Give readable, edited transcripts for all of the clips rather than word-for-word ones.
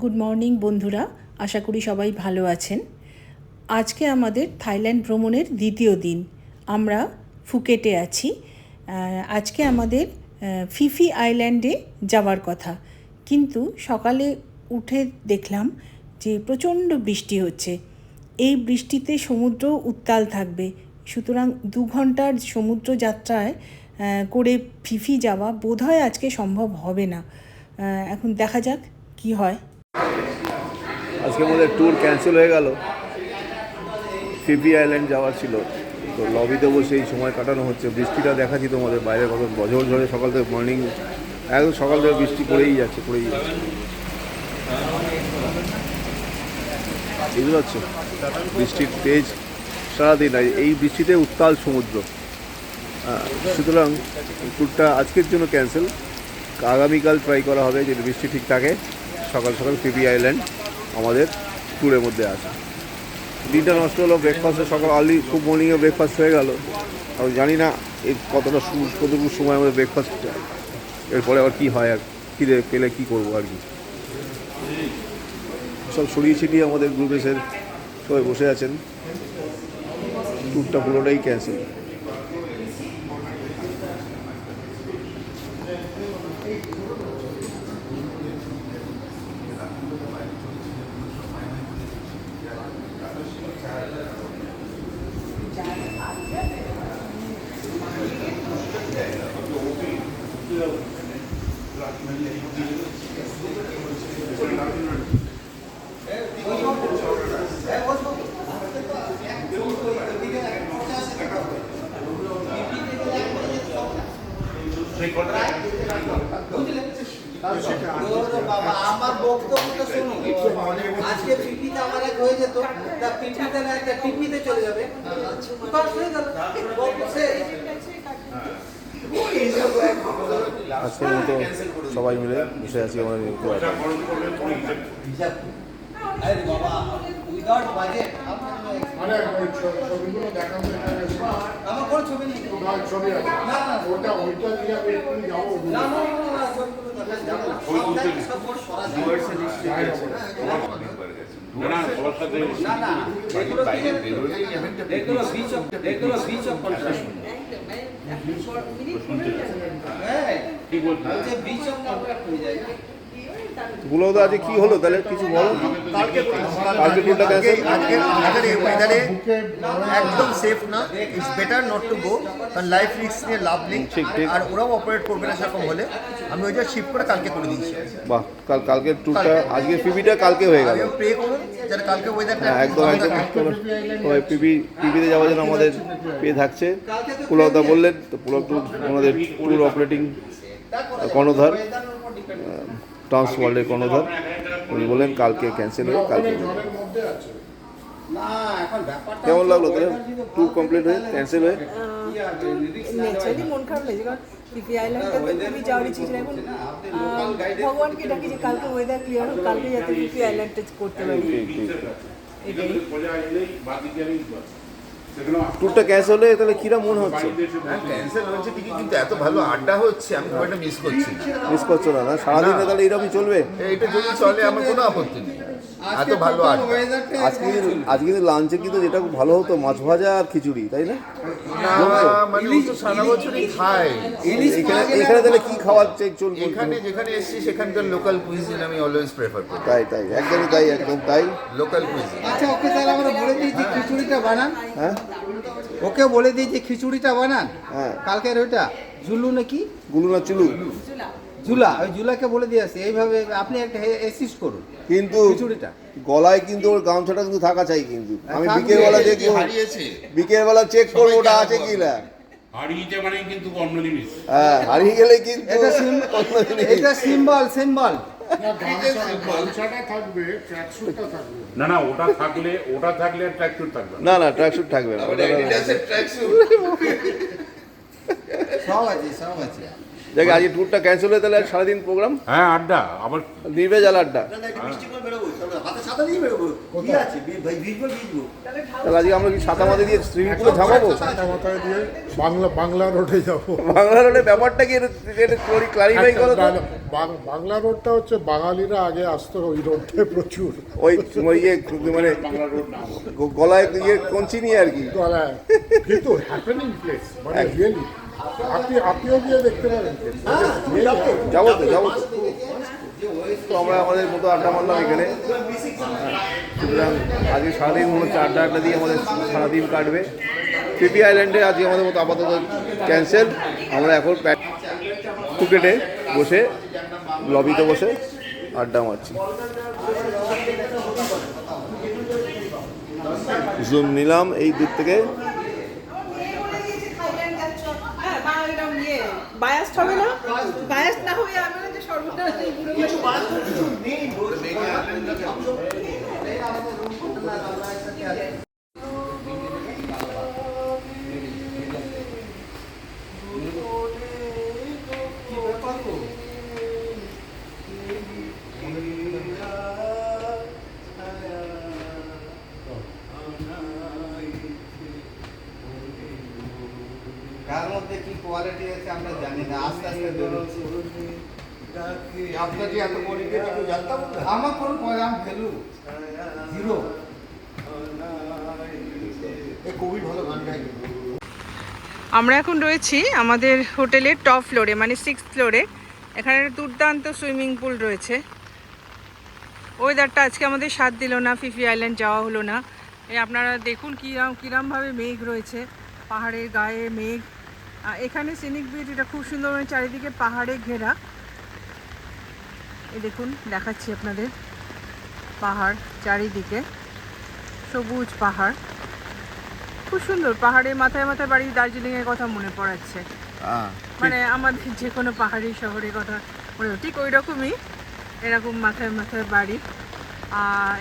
Good morning বন্ধুরা, আশা করি সবাই ভালো আছেন। আজকে আমাদের থাইল্যান্ড ভ্রমণের দ্বিতীয় দিন। আমরা ফুকেটে আছি। আজকে আমাদের ফিফি আইল্যান্ডে যাওয়ার কথা, কিন্তু সকালে উঠে দেখলাম যে প্রচণ্ড বৃষ্টি হচ্ছে। এই বৃষ্টিতে সমুদ্র উত্তাল থাকবে, সুতরাং 2 ঘন্টার সমুদ্র যাত্রায় করে ফিফি যাওয়া বোধহয় আজকে সম্ভব হবে না। এখন দেখা যাক কি হয়। আজকে আমাদের ট্যুর ক্যান্সেল হয়ে গেল। ফিফি আইল্যান্ড যাওয়ার ছিল, তো লবিতে বসে এই সময় কাটানো হচ্ছে। বৃষ্টিটা দেখাচ্ছি তোমাদের, বাইরে কত বজর ঝড়ে সকাল থেকে মর্নিং একদম সকাল থেকে বৃষ্টি পড়েই যাচ্ছে। বুঝতে পারছো, বৃষ্টির তেজ সারাদিন, এই বৃষ্টিতে উত্তাল সমুদ্র। সুতরাং ট্যুরটা আজকের জন্য ক্যান্সেল। আগামীকাল ট্রাই করা হবে যদি বৃষ্টি ঠিক থাকে, সকাল সকাল ফিফি আইল্যান্ড আমাদের ট্যুরের মধ্যে আসে। দিনটা নষ্ট হলো। ব্রেকফাস্টে সকাল আর্লি, খুব মর্নিংয়ে ব্রেকফাস্ট হয়ে গেল। আর জানি না এই কতটুকু সময় আমাদের ব্রেকফাস্টটা, এরপরে আবার কী হয়, আর খিদে পেলে কী করবো আর কি। সব সরিয়ে ছিটিয়ে আমাদের গ্রুপের সবাই বসে আছেন। ট্যুরটা পুরোটাই ক্যান্সেল। আমার বক্তব্যটা শুনুন। আজকে পিপিতে আমার এক হয়ে যেত, তা পিপিতে না একটা টিপিতে চলে যাবে। আজকের মতো সবাই মিলে বসে আছি আমাদের। আমার কোনো ছবি নেই। বলো তো আজকে কি হলো তাহলে, কিছু বলো। কালকে ট্যুরটা ক্যান্সেল। আজকে ওয়েদারে একদম সেফ না, it's better not to go, কারণ লাইফ রিস্ক নিয়ে লাভ নেই। আর ওরাও অপারেট করবে না সেরকম হলে। আমি ওই জায়গায় শিফট করে কালকে করে দিয়েছি। বাহ, কালকের ট্যুরটা, আজকে পিপিটা কালকে হয়ে গেল। প্রে করুন যাতে কালকে ওয়েদারটা একদম পিপিতে যাওয়ার জন্য আমাদের পেয়ে থাকছে। পুলকদা বললেন, তো পুলক ট্যুর আমাদের ট্যুর অপারেটিং কর্ণধার, ট্রান্স ওয়ার্ল্ডের কর্ণধার, উনি বললেন কালকে ক্যান্সেল হয়ে কালকে। কেমন লাগলো তাহলে ট্যুর কমপ্লিট হয়ে ক্যান্সেল হয়ে? ন্যাচারালি মন খারাপ লাগছে, কারণ পিপি আইল্যান্ডটা তো খুবই যাওয়ার ইচ্ছে ছিল। এখন ভগবানকে ডাকি যে কালকে ওয়েদার ক্লিয়ার হোক, কালকে যাতে পিপি আইল্যান্ডটা করতে পারি। এটাই ট্যুরটা ক্যান্সেল হয়ে তাহলে কিরা মনে হচ্ছে? ক্যান্সেল হয়েছে ঠিকই, কিন্তু এত ভালো আড্ডা হচ্ছে, আমি খুব একটা মিস করছি। মিস করছো না? সারাদিন তাহলে এরকমই চলবে? এইটা যদি চলে আমার কোনো আপত্তি নেই। এত ভালো আড্ডা। আজকে কিন্তু লাঞ্চে কিন্তু যেটা খুব ভালো হতো, মাছ ভাজা আর খিচুড়ি, তাই না? মানে ও তো সারা বছরই খায়। এখানে তাহলে কি খাওয়ার চলবে? এখানে যেখানে এসেছি সেখানকার লোকাল কুইজিন আমি অলওয়েজ প্রেফার করি। তাই একদমই তাই, একদম তাই, লোকাল কুইজিন। আচ্ছা, ওকে তাহলে আমরা বলে দিই যে খিচুড়িটা বানান। হ্যাঁ, ওকে বলে দিই যে খিচুড়িটা বানান। হ্যাঁ, কালকের ওইটা জুলু নাকি গুলু না চুলু, জুলা, ওই জুলাকে বলে দিয়ে আসি। এইভাবে আপনি একটা অ্যাসিস্ট করুন কিন্তু খিচুড়িটা। গলায় কিন্তু ওর গামছাটা কিন্তু থাকা চাই। কিন্তু আমি থাকবে। বিকেলবেলা চেক করবো ওটা আছে কি না। হারিয়েছে মানে কিন্তু অন্য জিনিস। হ্যাঁ, হারিয়ে গেলে কিন্তু এটা অন্য জিনিস। এটা সিম্বল। না ওটা থাকলে আর ট্র্যাকসুট থাকবে না, ট্র্যাকস্যুট থাকবে না। সব আছে। দেখ, আজকে ট্যুরটা ক্যান্সেল হয়ে তাহলে সারাদিন প্রোগ্রাম, হ্যাঁ, আড্ডা আবার নির্ভেজাল আড্ডা। ছাতা দিয়ে বেরোবো কি আছে ভিজবো তাহলে আজকে আমরা কি ছাতা মাথায় দিয়ে সুইমিং পুলে ঝাঁপাবো? ছাতা মাথায় দিয়ে বাংলা রোডে যাবো। বাংলা রোডে ব্যাপারটা কি এটা ক্লারিফাই করো তো। বাংলা রোডটা হচ্ছে বাঙালিরা আগে আসতো ওই রোডে প্রচুর, ওই ওই ইয়ে মানে গলায় ইয়ে কঞ্চি নিয়ে আর কি। কিন্তু হ্যাপেনিং প্লেস মানে রিয়েলি আপনিও গিয়ে দেখতে পারেন। যাবো তো তো আমরা আমাদের মতো আড্ডা মারলাম এখানে। সুতরাং আজকে সারাদিন মনে হচ্ছে আড্ডা দিয়ে আমাদের সারাদিন কাটবে। ফিফি আইল্যান্ডে আজকে আমাদের মতো আপাতত ক্যান্সেল। আমরা এখন ফুকেটে বসে লবিতে বসে আড্ডা মারছি। জুম নিলাম এই দূর থেকে। বায়াসড হবে না, বায়াসড না হয়ে আমরা যে সর্বদা কিছু কার মধ্যে কি কোয়ালিটি আছে আমরা জানি না, আস্তে আস্তে বেরোচ্ছে। আপনার যে এত কোয়ালিটি আছে কেউ জানতাম না। আমার কোনো পয়সা ভ্যালু জিরো। এই কোভিড ভালো গান গায়। আমরা এখন রয়েছি আমাদের হোটেলের টপ ফ্লোরে, মানে 6th ফ্লোরে। এখানে দুর্দান্ত সুইমিং পুল রয়েছে। ওয়েদারটা আজকে আমাদের সাথ দিল না, ফিফি আইল্যান্ড যাওয়া হলো না। এই আপনারা দেখুন কিরমভাবে মেঘ রয়েছে, পাহাড়ের গায়ে মেঘ। এখানে সিনিক বিচ, এটা খুব সুন্দর, মানে চারিদিকে পাহাড়ে ঘেরা। এই দেখুন দেখাচ্ছি আপনাদের, পাহাড় চারিদিকে, সবুজ পাহাড়, খুব সুন্দর। পাহাড়ের মাথায় মাথায় বাড়ি, দার্জিলিংয়ের কথা মনে পড়াচ্ছে, মানে আমাদের যে কোনো পাহাড়ি শহরের কথা মনে, ঠিক ওই রকমই এরকম মাথায় মাথায় বাড়ি।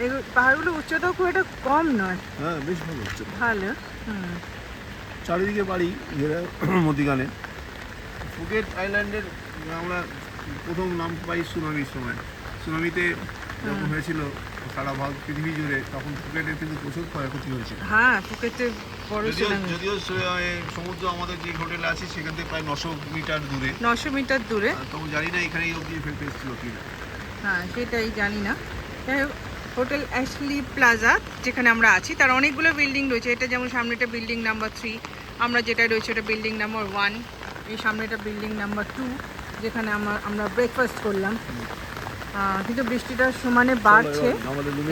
এই পাহাড়গুলো উচ্চতাও খুব একটা কম নয়। হ্যাঁ, বেশ ভালো হচ্ছে। ভালো। চারিদিকে বাড়ি ঘেরা মধ্যিখানে। ফুকেট আইল্যান্ডের আমরা প্রথম নাম পাই সুনামির সময়। সুনামিতে যখন হয়েছিল সারা পৃথিবী জুড়ে, তখন ফুকেটের কিন্তু প্রচুর ক্ষয়ক্ষতি হয়েছিল। হ্যাঁ, ফুকেটে বড় সুনামি। যদিও সমুদ্র আমাদের যে হোটেলে আছে সেখান থেকে প্রায় 900 মিটার দূরে। 900 মিটার দূরে। তখন জানি না এখানে এই অবধি এফেক্ট এসেছিল কিনা। হ্যাঁ, সেটাই জানি না। যাই হোক, হোটেল অ্যাশলি প্লাজা যেখানে আমরা আছি, তার অনেকগুলো বিল্ডিং রয়েছে। এটা যেমন সামনেটা বিল্ডিং নাম্বার 3, আমরা যেটা রয়েছে ওটা বিল্ডিং নাম্বার 1, এই সামনেটা বিল্ডিং নাম্বার 2, যেখানে আমরা ব্রেকফাস্ট করলাম। কিন্তু বৃষ্টিটা সমানে বাড়ছে।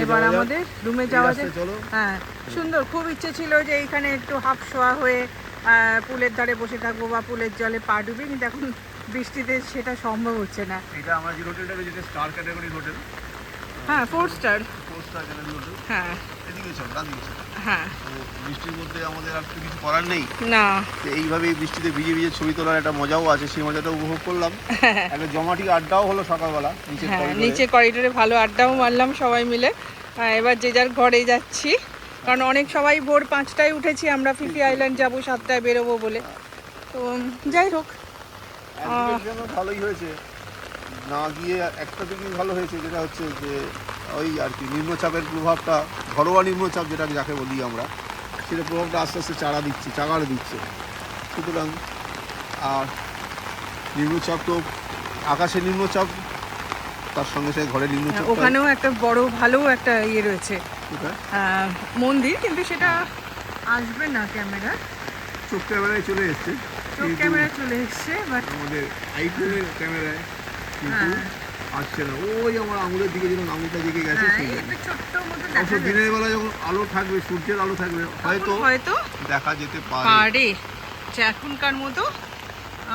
এবার আমাদের রুমে যাওয়া যায়। হ্যাঁ, সুন্দর, খুব ইচ্ছে ছিল যে এইখানে একটু হাফ শোয়া হয়ে পুলের ধারে বসে থাকবো বা পুলের জলে পা ডুবে, কিন্তু এখন বৃষ্টিতে সেটা সম্ভব হচ্ছে না। এটা আমরা যে হোটেলটা রয়েছে, যেটা স্টার ক্যাটাগরির হোটেল। হ্যাঁ, 4 স্টার। 4 star category hotel. হ্যাঁ, এদিকে চল, ডানদিকে চল। হ্যাঁ, বৃষ্টির মধ্যে আমাদের আর কিছু করার নেই। না, এইভাবে বৃষ্টিতে ভিজে ভিজে ছবি তোলার একটা মজাও আছে, সেই মজাটা উপভোগ করলাম। একটা জমাটি আড্ডাও হলো সকালবেলা নিচে করিডোরে ভালো আড্ডাও মারলাম সবাই মিলে। এবার যে যার ঘরে যাচ্ছি, কারণ অনেক সবাই ভোর 5টায় উঠেছি, আমরা ফিফি আইল্যান্ড যাবো 7টায় বেরোবো বলে। তো যাই হোক, ভালোই হয়েছে। না গিয়ে একটা দিকই ভালো হয়েছে, যেটা হচ্ছে যে ওই আর কি নিম্নচাপের প্রভাবটা, ঘরোয়া নিম্নচাপ যেটাকে যাকে বলি আমরা, সেটা প্রভাবটা আস্তে আস্তে চাগাড় দিচ্ছে। সুতরাং আর নিম্নচাপ তো আকাশের নিম্নচাপ, তার সঙ্গে সঙ্গে ঘরের নিম্নচাপ। ওখানেও একটা বড় ভালো একটা ইয়ে রয়েছে, মন্দির, কিন্তু সেটা আসবে না ক্যামেরা, চোখ ক্যামেরায় চলে এসছে। চোখ ক্যামেরা চলে এসছে, বাট আমাদের আইফোনের ক্যামেরায় কিন্তু আসছে না। ওই আমার আঙুলের দিকে যখন আঙুলটা দিকে গেছে, একটু ছোট্ট মতো অবশ্য দেখা দিনের বেলা যখন আলো থাকবে, সূর্যের আলো থাকবে, হয়তো দেখা যেতে পারে। এখনকার মতো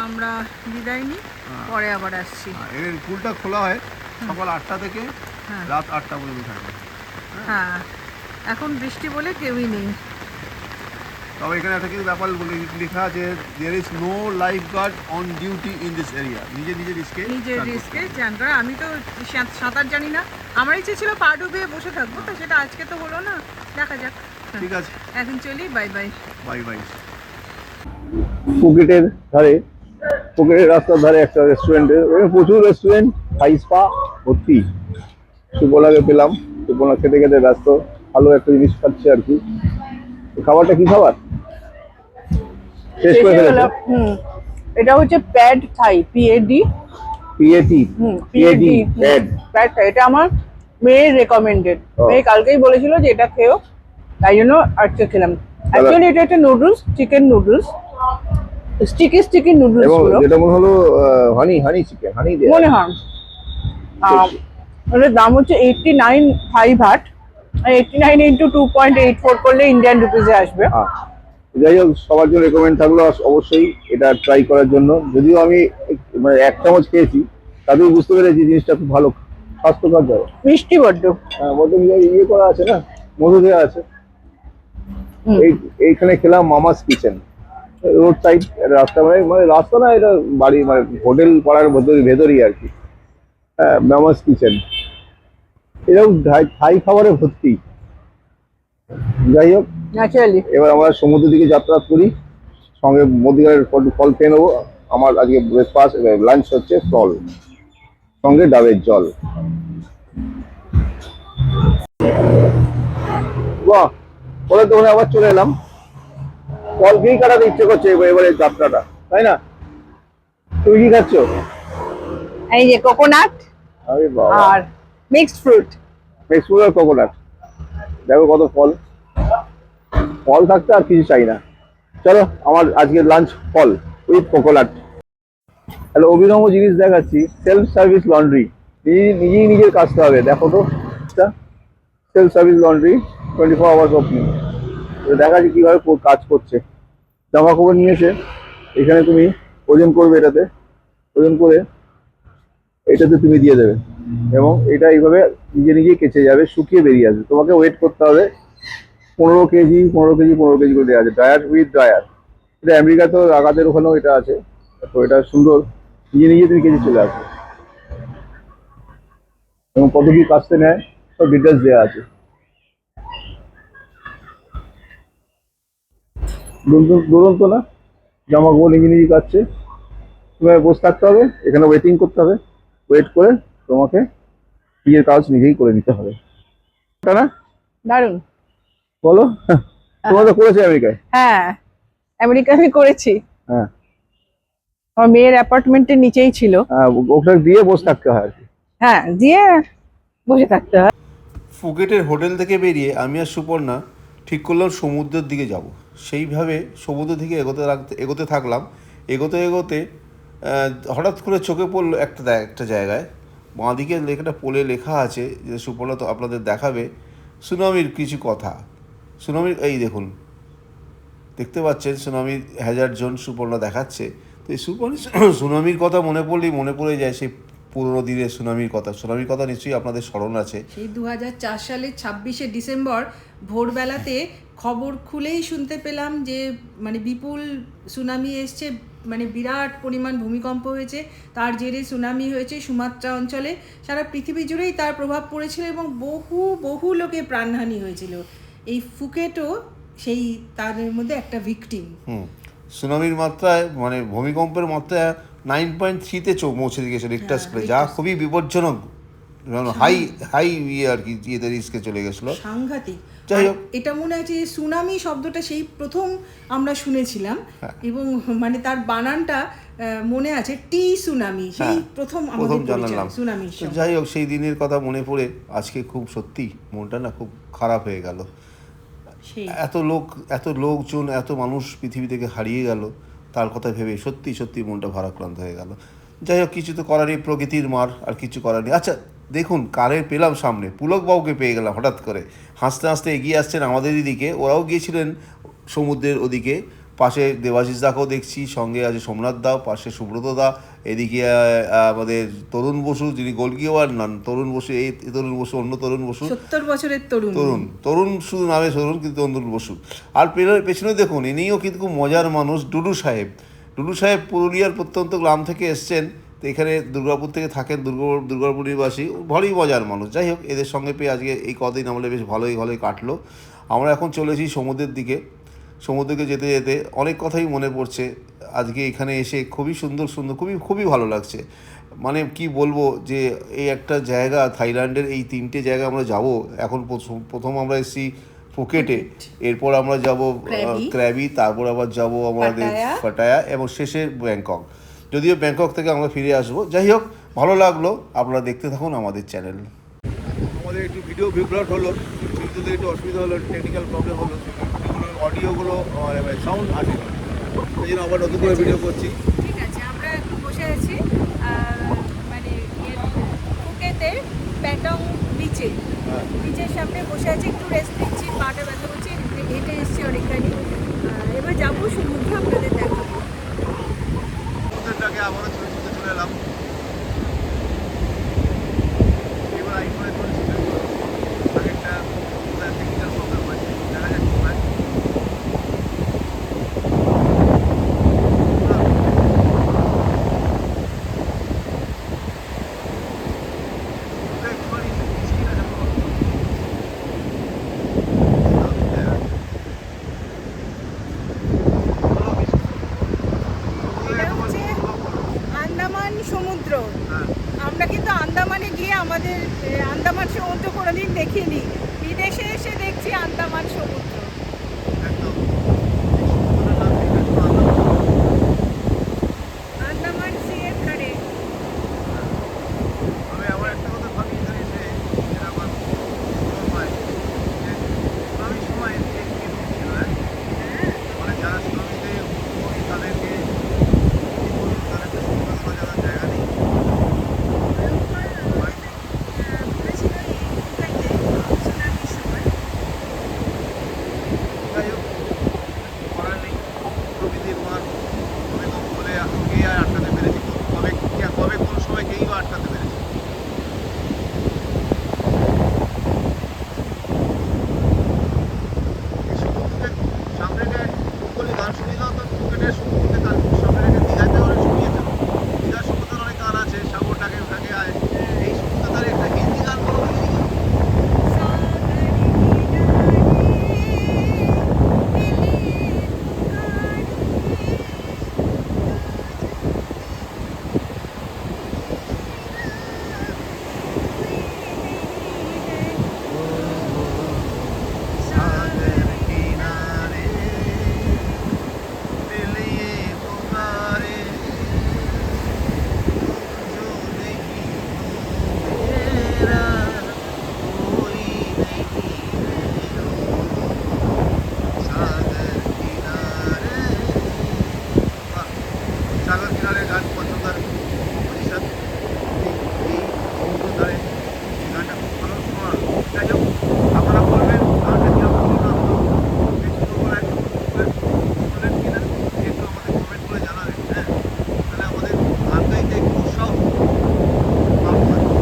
আমরা বিদায় নিই, পরে আবার আসছি। এর পুলটা খোলা হয় সকাল 8টা থেকে রাত 8টা পর্যন্ত থাকবে। হ্যাঁ, এখন বৃষ্টি বলে কেউই নেই। তবে এখানে একটা কিছু ব্যাপার লেখা আছে, there is no life guard on duty in this area. নিজের রিস্কে চান করা। আমি তো সাঁতার জানি না, আমার ইচ্ছে ছিল পা ডুবে বসে থাকবো, তো সেটা আজকে তো হলো না, দেখা যাক। ঠিক আছে, এখন চলি, বাই বাই। বাই। ফুকেটের রাস্তার ধারে একটা রেস্টুরেন্টের, প্রচুর রেস্টুরেন্ট, হাই স্পা ভর্তি। সুবলাকে পেলাম। সুপর্ণা খেতে খেতে ব্যস্ত, ভালো একটা জিনিস খাচ্ছে আর কি। খাবারটা কি খাবার শেষ করে শেষে হলো ফেলেছে? এটা হচ্ছে প্যাড থাই, পিএডি। পিএটি, পিএডি, প্যাড থাই, এটা আমার মেয়ের রেকমেন্ডেড। ও। মেয়ে কালকেই বলেছিল যে এটা খেও, তাই জন্য আজকে খেলাম। অ্যাকচুয়ালি এটা একটা noodles, chicken noodles, sticky sticky noodles এবং গুলো যেটা মনে হলো হানি চিকেন, হানি দেয়া মনে হয়। ওটার দাম হচ্ছে 89 থাই ভাট, 89 ইন্টু 2.84 করলে ইন্ডিয়ান রুপিজে আসবে। হ্যাঁ। যাই হোক, সবার জন্য রেকমেন্ড থাকলো অবশ্যই এটা ট্রাই করার জন্য। যদিও আমি মানে 1 চামচ খেয়েছি, তাতেও বুঝতে পেরেছি জিনিসটা খুব ভালো, স্বাস্থ্যকর যাবে। মিষ্টি বড্ড। হ্যাঁ, মধ্যে ইয়ে করা আছে না, মধু দেওয়া আছে। এইখানে খেলাম মামাস কিচেন, রোড সাইড রাস্তা, মানে রাস্তা না, এটা বাড়ি, মানে হোটেল পাড়ার ভেতরই আর কি। হ্যাঁ, মামাস কিচেন এরকম থাই খাবারে ভর্তি। যাই হোক, ন্যাচারালি। এবার আমরা সমুদ্র দিকে যাত্রা করি, সঙ্গে মদিরার ফল খেয়ে নেবো। আমার আজকে ব্রেকফাস্ট, লাঞ্চ হচ্ছে ফল, সঙ্গে ডাবের জল। বাহ, পরে দোকানে আবার চলে এলাম। ফল খেয়েই কাটাতে ইচ্ছে করছে এবারে যাত্রাটা, তাই না? তুমি কি খাচ্ছ? এই যে কোকোনাট আরে বাবা, আর মিক্সড ফ্রুট। মিক্সড আর কোকোনাট। দেখো কত ফল, ফল থাকতে আর কিছু চাই না। চলো, আমার আজকে লাঞ্চ ফল উইথ কোকোনাট। তাহলে অভিনব জিনিস দেখাচ্ছি, সেলফ সার্ভিস লন্ড্রি। নিজেই নিজের কাজটা হবে, দেখো তো, self service laundry, 24 hours opening. দেখাচ্ছি কিভাবে কাজ করছে। জামা কাপড় নিয়েছে, এখানে তুমি ওজন করবে, এটাতে ওজন করে এটাতে তুমি দিয়ে দেবে, এবং এটা এইভাবে নিজে নিজেই কেচে যাবে, শুকিয়ে বেরিয়ে আসবে। তোমাকে ওয়েট করতে হবে 15 কেজি 15 কেজি 15 কেজি করে দেওয়া আছে, ড্রায়ার উইথ ড্রায়ার। এটা আমেরিকা তো আগাদের ওখানেও এটা আছে, তো এটা সুন্দর, নিজে নিজে তুমি কেজি চলে আসবে। এবং কত কি কাজতে নেয় সব ডিটেলস দেওয়া আছে। দুরন্ত না, জামা কাপড় নিজে নিজে কাচ্ছে, তোমাকে বসে থাকতে হবে, এখানে ওয়েটিং করতে হবে, ওয়েট করে তোমাকে নিজের কাজ নিজেই করে নিতে হবে, তাই না? দারুণ। বলো, তোমরা তো করেছো আমেরিকায়। হ্যাঁ, আমেরিকা আমি করেছি। হ্যাঁ, আমার মেয়ের অ্যাপার্টমেন্টের নিচেই ছিল। ওটা দিয়ে বসে থাকতে হয় আর কি। হ্যাঁ, দিয়ে বসে থাকতে হয়। ফুকেটের হোটেল থেকে বেরিয়ে আমি আর সুপর্ণা ঠিক করলাম সমুদ্রের দিকে যাব। সেইভাবে সমুদ্রের দিকে এগোতে থাকলাম। এগোতে হঠাৎ করে চোখে পড়লো একটা জায়গায়, বাঁদিকে একটা পোলে লেখা আছে, যে সুপর্ণা তো আপনাদের দেখাবে, সুনামির কিছু কথা। সুনামির, এই দেখুন, দেখতে পাচ্ছেন সুনামির হ্যাজার্ড জোন সুপর্ণা দেখাচ্ছে। তো এই সুনামির কথা মনে পড়ে যায় সেই পুরোনো দিনের সুনামির কথা নিশ্চয়ই আপনাদের স্মরণ আছে। সেই 2004 সালের 26শে ডিসেম্বর ভোরবেলাতে খবর খুলেই শুনতে পেলাম যে মানে বিপুল সুনামি এসছে, মানে বিরাট পরিমাণ ভূমিকম্প হয়েছে, তার জেরে সুনামি হয়েছে সুমাত্রা অঞ্চলে। সারা পৃথিবী জুড়েই তার প্রভাব পড়েছিল এবং বহু লোকের প্রাণহানি হয়েছিল। এই ফুকেটও সেই তাদের মধ্যে একটা ভিকটিম। সুনামির মাত্রায়, মানে ভূমিকম্পের মাত্রায় 9.3-তে পৌঁছে গেছে রিক্টার স্কেলে, যা খুবই বিপজ্জনক, হাই আর কি, ইয়েতে রিস্কে চলে গেছিলো, সাংঘাতিক। যাই হোক। এটা মনে আছে সুনামি শব্দটা সেই প্রথম আমরা শুনেছিলাম, এবং মানে তার বানানটা মনে আছে, টি সুনামি, সেই প্রথম আমাদের জানলাম সুনামি। যাই হোক, সেই দিনের কথা মনে পড়ে আজকে খুব সত্যি মনটা না খুব খারাপ হয়ে গেল। এত লোকজন, এত মানুষ পৃথিবী থেকে হারিয়ে গেল, তার কথা ভেবে সত্যি মনটা ভারাক্রান্ত হয়ে গেল। যাই হোক, কিছু তো করার নেই, প্রকৃতির মার, আর কিছু করার নেই। আচ্ছা দেখুন, কারে পেলাম সামনে, পুলকবাবুকে পেয়ে গেলাম হঠাৎ করে, হাসতে এগিয়ে আসছেন আমাদেরই দিকে। ওরাও গিয়েছিলেন সমুদ্রের ওদিকে, পাশে দেবাশিস দাকেও দেখছি, সঙ্গে আছে সোমনাথ দাও, পাশে সুব্রত দা, এদিকে আমাদের তরুণ বসু, যিনি গোলকিপার নন, তরুণ বসু, এই তরুণ বসু অন্য তরুণ বসু, 70 বছরের তরুণ শুধু নামে তরুণ, কিন্তু তরুণ বসু। আর পেছনে দেখুন, ইনিও কিন্তু খুব মজার মানুষ, ডুডু সাহেব পুরুলিয়ার প্রত্যন্ত গ্রাম থেকে এসছেন, তো এখানে দুর্গাপুর থেকে থাকেন, দুর্গাপুর নিবাসী, ভালোই মজার মানুষ। যাই হোক, এদের সঙ্গে পেয়ে আজকে এই কদিন আমাদের বেশ ভালোই কাটলো। আমরা এখন চলেছি সমুদ্রের দিকে। সমুদ্রকে যেতে অনেক কথাই মনে পড়ছে। আজকে এখানে এসে খুবই সুন্দর খুবই ভালো লাগছে। মানে কি বলবো যে এই একটা জায়গা, থাইল্যান্ডের এই 3টে জায়গা আমরা যাব। এখন প্রথম আমরা এসেছি ফুকেটে, এরপর আমরা যাব ক্র্যাবি। ক্র্যাবি, তারপর আবার যাব আমাদের পাটায়া। পাটায়া এবং শেষে ব্যাংকক। যদিও ব্যাংকক থেকে আমরা ফিরে আসবো। যাই হোক, ভালো লাগলো, আপনারা দেখতে থাকুন আমাদের চ্যানেল। আমাদের একটু ভিডিও বিভ্রাট হলো, কিন্তু একটু অসুবিধা হলো, টেকনিক্যাল প্রবলেম হলো, অডিওগুলো সাউন্ড আসে না, সেই জন্য আবার নতুন করে ভিডিও করছি। ঠিক আছে, আমরা এখন বসে আছি মানে ফুকেতে প্যাটং বিচে, বিচের সামনে বসে আছি, একটু রেস্ট নিচ্ছি, পাটা ব্যথা করছি, হেঁটে এসেছি অনেকখানি। এবার যাবো সমুদ্রে, আপনাদের দেখাবো। সমুদ্রটাকে আবারও ছবি তুলতে চলে এলাম। এবার আইফোনে করে আগেরটা টেকনিক্যাল প্রবলেম হয়েছে, দেখা যাচ্ছে কোথায়। এটা হচ্ছে আন্দামান সমুদ্র। আমরা কিন্তু আন্দামানে গিয়ে আমাদের আন্দামান সমুদ্র কোনোদিন দেখিনি, বিদেশে এসে দেখছি আন্দামান সমুদ্র। আন্দামান সি এর ধারে। আমি আবার একটা কথা ভাবি এখানে এসে, যেটা আমার মনে হয় যে সুনামির সময় এদিকে কি রূপ ছিল, মানে যারা সুনামিতে ওই তাদেরকে কি বলুন, তাদেরকে সুন্দর করা যাওয়ার জায়গা নেই। যাই হোক, করার নেই, প্রকৃতির মার। আমি তো বলে কে আর আটকাতে পেরেছি, কবে কোন সময় কেই বা আটকাতে পেরেছি। এই সমুদ্রের সামনে বলি গান শুনিয়ে দাও তো, ফুকেটের সমুদ্রের গান সামনে রেখে দীঘাতে অনেক শুনিয়েছে। দীঘার সমুদ্রের অনেক গান আছে, সাগরটাকে ওটাকে আয়, এই সমুদ্রের ধারে একটা হিন্দি গান বলো দেখি। सागर किनारे लिए पुकारे जो नहीं मेरा कोई नहीं है सागर किनारे। সাগর কিনারে গান পছন্দের পরিষদ এই সমুদ্র ধারে এই গানটা খুব ভালো শোনা। যাই হোক, আপনারা বলবেন গানটা কীরকম শোনা হলো, শুনলেন কিনা একটু আমাদের কমেন্ট করে জানাবেন। তাহলে আমাদের গান গাইতে একটু উৎসাহ পাবো আর কি।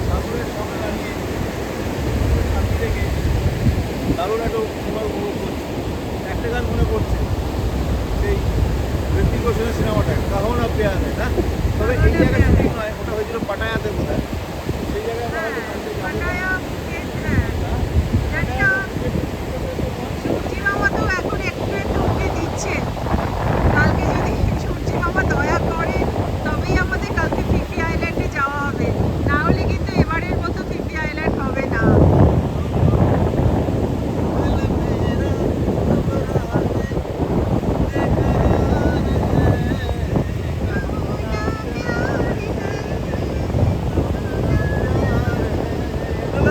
সাগরের সামনে দাঁড়িয়ে সামনে থেকে দারুণ একটা সময় উপভোগ করছি। একটা গান মনে পড়ছে, সেই ঋত্বিক রোশনের সিনেমাটা কাহো না পেয়ার है না, তবে এই জায়গায় শুটিং নয়, ওটা হয়েছিল পাটায়াতে বোধহয়। সেই জায়গায় আমরা হয়তো গানটা গাবো। পাটায়া ফুকেট, জানি না সূর্যি মামা তো এখন একটু একটু উঠে দিচ্ছে। কালকে যদি সূর্যি মামা দয়া করে তবেই আমাদের কালকে ফিফি আইল্যান্ডে যাওয়া হবে, না হলে কিন্তু এবারের মতো ফিফি আইল্যান্ড হবে না। ला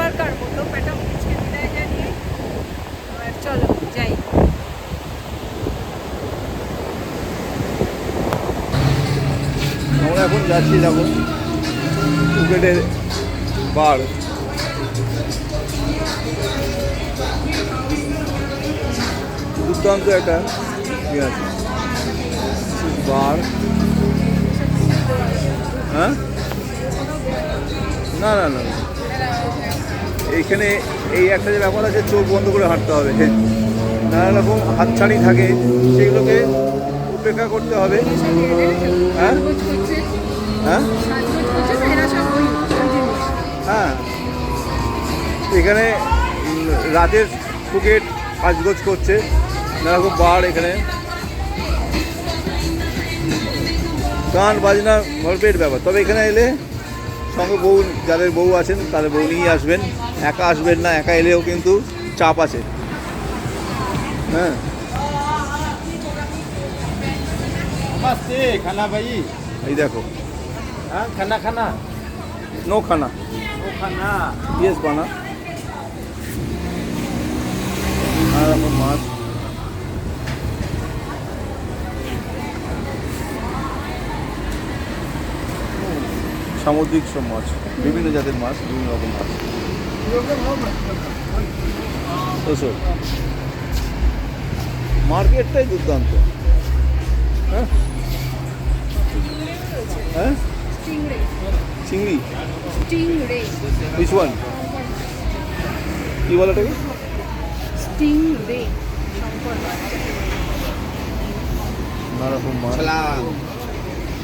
প্রতিবারকার মতো প্যাটার্ন বিচকে বিদায় জানিয়ে এবার চলো যাই। আমরা এখন যাচ্ছি দেখো ফুকেটের বার। দুর্দান্ত একটা ইয়ে আছে বার। হ্যাঁ না না না এইখানে এই একটা যে ব্যাপার আছে, চোখ বন্ধ করে হাঁটতে হবে, নানা রকম হাতছানি থাকে, সেগুলোকে উপেক্ষা করতে হবে। হ্যাঁ হ্যাঁ হ্যাঁ এখানে রাতের ফুকেট সাজগোজ করছে, নানা রকম বার এখানে, গান বাজনা গল্পের ব্যাপার। তবে এখানে এলে সঙ্গে বউ, যাদের বউ আছেন তাদের বউ নিয়েই আসবেন, একা আসবেন না। একা এলেও কিন্তু চাপ আছে। হ্যাঁ খানা ভাই, এই দেখো হ্যাঁ খানা খানা নো খানা ও খানা ইয়েস বানা, আর এখন মাছ, সামুদ্রিক সব মাছ, বিভিন্ন জাতের মাছ, বিভিন্ন রকম মাছ। ওসব মার্কেটটাই দুর্দান্ত। হ্যাঁ হ্যাঁ চিংড়ি, which one? কি বলে এটাকে? নানা রকম মাছ,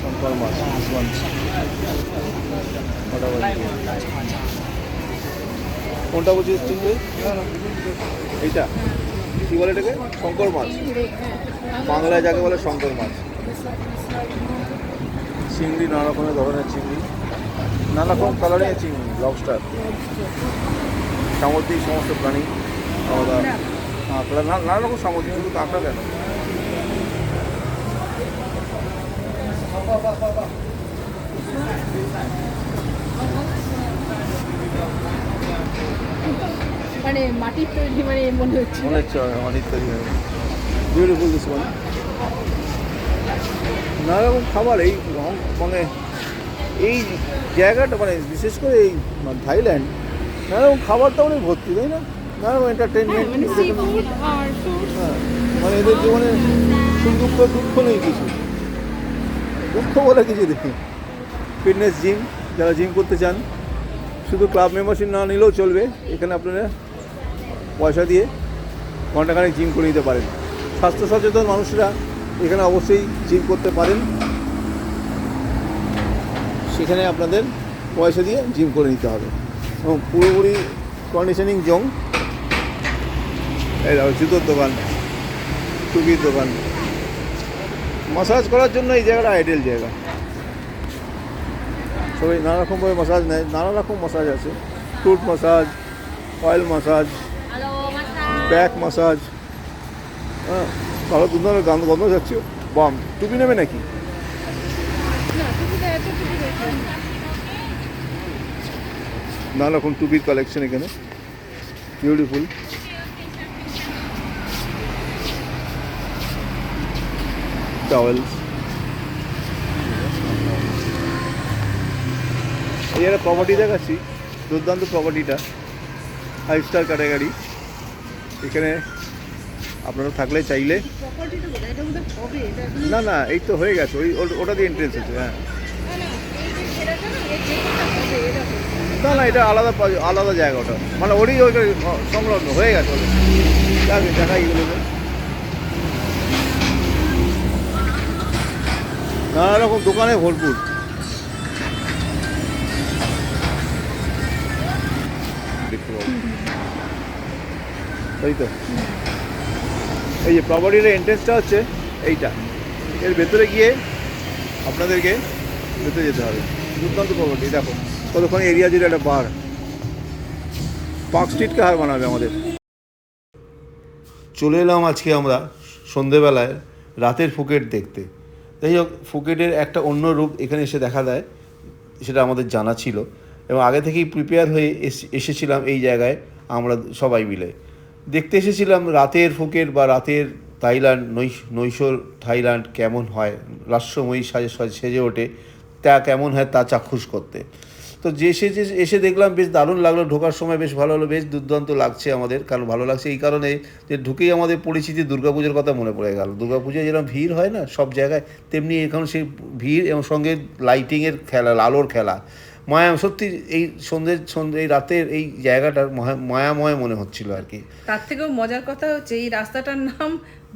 শঙ্কর মাছ, কোনটা বলছিস চিংড়ি? এইটা কি বলে এটাকে? শঙ্কর মাছ, বাংলায় যাকে বলে শঙ্কর মাছ। চিংড়ি নানা রকমের ধরনের চিংড়ি, নানা রকম কালারের চিংড়ি, লবস্টার, সামুদ্রিক সমস্ত প্রাণী আলাদা, কাঁকড়া, নানা রকম সামুদ্রিক, শুধু কাঁকড়া কেন। মানে মাটির তৈরি, মানে মনে হচ্ছে মনে হচ্ছে অনেক তৈরি হবে। Beautiful this one. নানা রকম খাবার এই মানে এই জায়গাটা, মানে বিশেষ করে এই থাইল্যান্ড, নানা রকম খাবার তো অনেক ভর্তি, তাই না? নানা রকম এন্টারটেনমেন্ট, হ্যাঁ, মানে এদের জীবনে সুখ দুঃখ নেই কিছু, দুঃখ বলে কিছু দেখি। ফিটনেস জিম, যারা জিম করতে চান, শুধু ক্লাব মেম্বারশিপ না নিলেও চলবে, এখানে আপনারা পয়সা দিয়ে ঘন্টাখানেক জিম করে নিতে পারেন। স্বাস্থ্য সচেতন মানুষরা এখানে অবশ্যই জিম করতে পারেন, সেখানে আপনাদের পয়সা দিয়ে জিম করে নিতে হবে। এবং পুরোপুরি কন্ডিশনিং জোন, এই জুতোর দোকান, টুপির দোকান, মাসাজ করার জন্য এই জায়গাটা আইডিয়াল জায়গা। সবাই নানা রকমভাবে মাসাজ নেয়, নানা রকম মাসাজ আছে, fruit massage, oil massage, back massage. হ্যাঁ, ভালো দুধের গন্ধ যাচ্ছে। বাম, টুপি নেবে নাকি? নানা রকম টুপির কালেকশন এখানে, বিউটিফুল। টাওয়েলস, এই একটা প্রপার্টি দেখাচ্ছি, দুর্দান্ত প্রপার্টিটা, 5 স্টার ক্যাটাগরি। এখানে আপনারা থাকলে চাইলে, না না এই তো হয়ে গেছে, ওটা দিয়ে এন্ট্রেন্স আছে। হ্যাঁ না না এটা আলাদা জায়গা, ওটা মানে ওই সংলগ্ন হয়ে গেছে। দেখা এইগুলো নানা রকম দোকানে ভরপুর। দেখতে পাবো, তাই তো। এই যে প্রপার্টির এন্ট্রেন্সটা হচ্ছে এইটা, এর ভেতরে গিয়ে আপনাদেরকে ভেতরে যেতে হবে। দুর্দান্ত প্রপার্টি, দেখো কতক্ষণ এরিয়া জুড়ে একটা বার। পার্ক স্ট্রিটকে হার বানাবে আমাদের। চলে এলাম আজকে আমরা সন্ধেবেলায় রাতের ফুকেট দেখতে। যাই হোক, ফুকেটের একটা অন্য রূপ এখানে এসে দেখা দেয়, সেটা আমাদের জানা ছিল। এবং আগে থেকেই প্রিপেয়ার হয়ে এসেছিলাম এই জায়গায় আমরা সবাই মিলে। দেখতে এসেছিলাম রাতের ফুকেট বা রাতের থাইল্যান্ড, নৈশর থাইল্যান্ড কেমন হয়, লাস্যময়ী সেজে ওঠে, তা কেমন হয় তা চাক্ষুষ করতে। তো এসে দেখলাম বেশ দারুণ লাগলো, ঢোকার সময় বেশ ভালো হলো, বেশ দুর্দান্ত লাগছে আমাদের। কারণ ভালো লাগছে এই কারণে যে ঢুকেই আমাদের পরিচিতি দুর্গাপুজোর কথা মনে পড়ে গেল। দুর্গাপুজোয় যেরকম ভিড় হয় না সব জায়গায়, তেমনি এখন সেই ভিড় এবং সঙ্গে লাইটিংয়ের খেলা, আলোর খেলা, মায়া। সত্যি এই সন্ধ্যে এই রাতের এই জায়গাটার মায়াময় মনে হচ্ছিল আর কি। তার থেকেও মজার কথা হচ্ছে এই রাস্তাটার নাম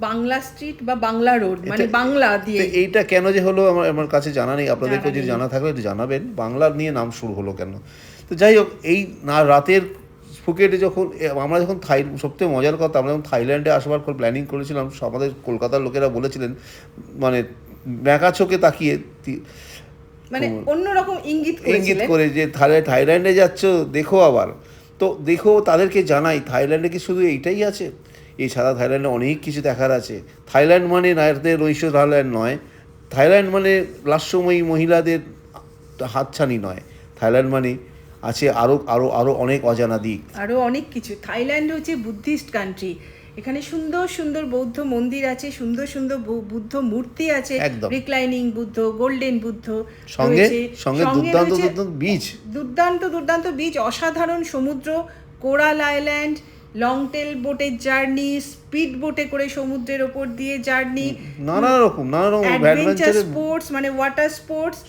বাংলা স্ট্রিট বা বাংলা রোড, মানে বাংলা দিয়ে। তো এইটা কেন যে হলো আমার কাছে জানা নেই, আপনাদেরকে যদি জানা থাকলে একটু জানাবেন, বাংলা নিয়ে নাম শুরু হলো কেন। তো যাই হোক, এই না রাতের ফুকেটে যখন আমরা যখন সবথেকে মজার কথা, আমরা যখন থাইল্যান্ডে আসবার প্ল্যানিং করেছিলাম, আমাদের কলকাতার লোকেরা বলেছিলেন মানে ব্যাকা চোখে তাকিয়ে, মানে অন্যরকম ইঙ্গিত করে যে থাইল্যান্ডে যাচ্ছ দেখো আবার। তো দেখো, তাদেরকে জানাই থাইল্যান্ডে কি শুধু এইটাই আছে? এছাড়া থাইল্যান্ডে অনেক কিছু দেখার আছে। থাইল্যান্ড মানে নারীদের নৈশ থাইল্যান্ড নয়, থাইল্যান্ড মানে লাস্যময়ী মহিলাদের হাতছানি নয়, থাইল্যান্ড মানে আছে আরও আরও আরও অনেক অজানা দিক, আরও অনেক কিছু। থাইল্যান্ড হচ্ছে বুদ্ধিস্ট কান্ট্রি, এখানে সুন্দর সুন্দর বৌদ্ধ মন্দির আছে, সুন্দর সুন্দর বুদ্ধ মূর্তি আছে, রিক্লাইনিং বুদ্ধ, গোল্ডেন বুদ্ধ, সঙ্গে দুর্দান্ত দুর্দান্ত বিচ, অসাধারণ সমুদ্র, কোরাল আইল্যান্ড, লং টেল বোটের জার্নি, স্পিড বোটে করে সমুদ্রের ওপর দিয়ে জার্নি, নানা রকম অ্যাডভেঞ্চার স্পোর্টস, মানে ওয়াটার স্পোর্টস,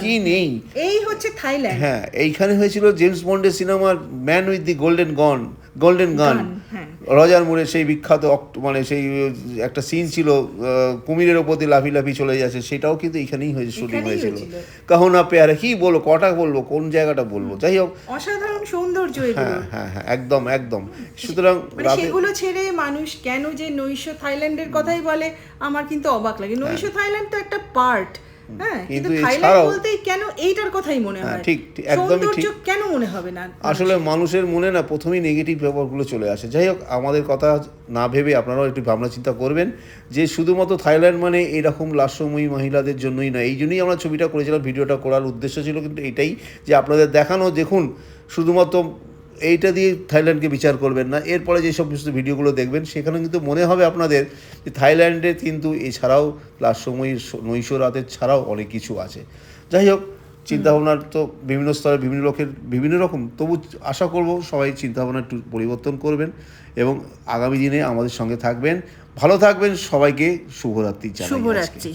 কি নেই। এই হচ্ছে থাইল্যান্ড। হ্যাঁ, এইখানে হয়েছিল জেমস বন্ডের সিনেমার ম্যান উইথ দি গোল্ডেন গান, রজার মুরের সেই বিখ্যাত মানে সেই একটা সিন ছিল, কুমিরের ওপর দিয়ে লাফি চলে যাচ্ছে, সেটাও কিন্তু এখানেই শুটিং হয়েছিল। কাহনা পেয়ারে কি বলবো, কটা বলবো, কোন জায়গাটা বলবো, যাই হোক অসাধারণ সৌন্দর্য এগুলো। হ্যাঁ, একদম। সুতরাং সেগুলো ছেড়ে মানুষ কেন যে নৈশ থাইল্যান্ডের কথাই বলে, আমার কিন্তু অবাক লাগে। নৈশ থাইল্যান্ড তো একটা পার্ট, হ্যাঁ, কিন্তু থাইল্যান্ড বলতেই কেন এইটার কথাই মনে হয়। ঠিক, একদমই ঠিক। কেন মনে হবে না? আসলে মানুষের মনে না প্রথমেই নেগেটিভ ব্যাপারগুলো চলে আসে। যাই হোক, আমাদের কথা না ভেবে আপনারাও একটু ভাবনা চিন্তা করবেন যে শুধুমাত্র থাইল্যান্ড মানে এরকম লাস্যময়ী মহিলাদের জন্যই না। এই জন্যই আমরা ছবিটা করেছিলাম, ভিডিওটা করার উদ্দেশ্য ছিল কিন্তু এটাই যে আপনাদের দেখানো, দেখুন শুধুমাত্র এইটা দিয়ে থাইল্যান্ডকে বিচার করবেন না। এরপরে যে সমস্ত ভিডিওগুলো দেখবেন সেখানে কিন্তু মনে হবে আপনাদের যে থাইল্যান্ডে কিন্তু এছাড়াও লাস্যময়ী নৈশ রাতের ছাড়াও অনেক কিছু আছে। যাই হোক, চিন্তাভাবনার তো বিভিন্ন স্তরে বিভিন্ন লোকের বিভিন্ন রকম, তবু আশা করব সবাই চিন্তাভাবনা একটু পরিবর্তন করবেন এবং আগামী দিনে আমাদের সঙ্গে থাকবেন। ভালো থাকবেন, সবাইকে শুভরাত্রি জানাই। শুভরাত্রি।